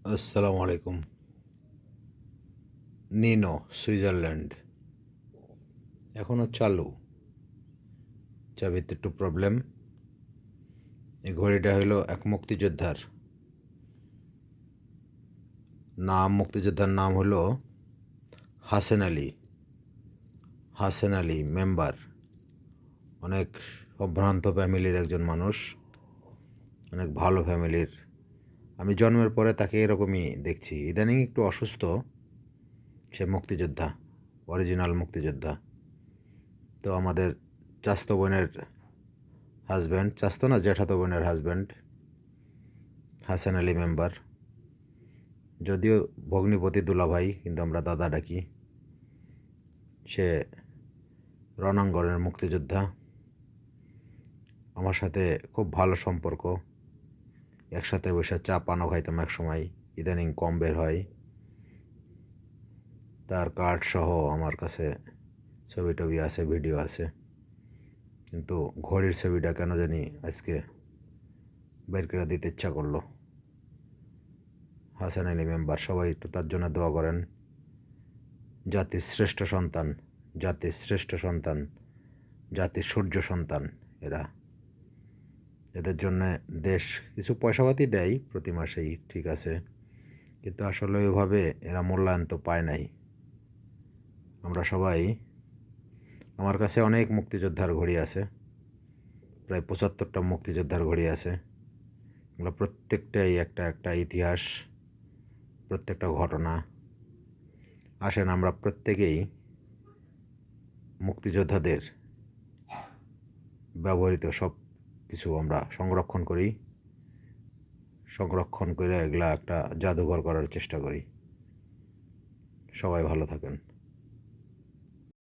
আসসালামু আলাইকুম। নিনো, সুইজারল্যান্ড এখনও চালু। চাবিতে একটু প্রবলেম। এই ঘড়িটা হইল এক মুক্তিযোদ্ধার নাম। মুক্তিযোদ্ধার নাম হলো হাসেন আলী। হাসেন আলী মেম্বার, অনেক সম্ভ্রান্ত ফ্যামিলির একজন মানুষ, অনেক ভালো ফ্যামিলির। আমি জন্মের পরে তাকে এরকমই দেখছি। ইদানিং একটু অসুস্থ। সে মুক্তিযোদ্ধা, অরিজিনাল মুক্তিযোদ্ধা। তো আমাদের চাস্তো বোনের হাজব্যান্ড, চাস্তো না জ্যাঠাতো বোনের হাজব্যান্ড হাসেন আলী মেম্বার। যদিও ভগ্নিপতি দুলাভাই, কিন্তু আমরা দাদা ডাকি। সে রণাঙ্গনের মুক্তিযোদ্ধা। আমার সাথে খুব ভালো সম্পর্ক। একসাথে বসে চা পানও খাইতাম এক সময়, ইদানিং কম বের হয়। তার কার্ড সহ আমার কাছে ছবি টবি আছে, ভিডিও আছে। কিন্তু ঘড়ির ছবিটা কেন জানি আজকে বের করে দিতে ইচ্ছা করলো। হাসান আলী মেম্বার, সবাই একটু তার জন্য দোয়া করেন। জাতির শ্রেষ্ঠ সন্তান, জাতির শ্রেষ্ঠ সন্তান, জাতির সূর্য সন্তান এরা। এদের জন্য দেশ কিছু পয়সাপাতি দেয় প্রতি মাসেই, ঠিক আছে, কিন্তু আসলে ওইভাবে এরা মূল্যায়ন তো পায় নাই। আমরা সবাই, আমার কাছে অনেক মুক্তিযোদ্ধার ঘড়ি আছে, প্রায় ৭৫টা মুক্তিযোদ্ধার ঘড়ি আছে। এগুলো প্রত্যেকটাই একটা একটা ইতিহাস, প্রত্যেকটা ঘটনা। আসেন আমরা প্রত্যেকেই মুক্তিযোদ্ধাদের ব্যবহৃত সব কিছু আমরা সংরক্ষণ করি, সংরক্ষণ করে এগুলা একটা জাদুঘর করার চেষ্টা করি। সবাই ভালো থাকেন।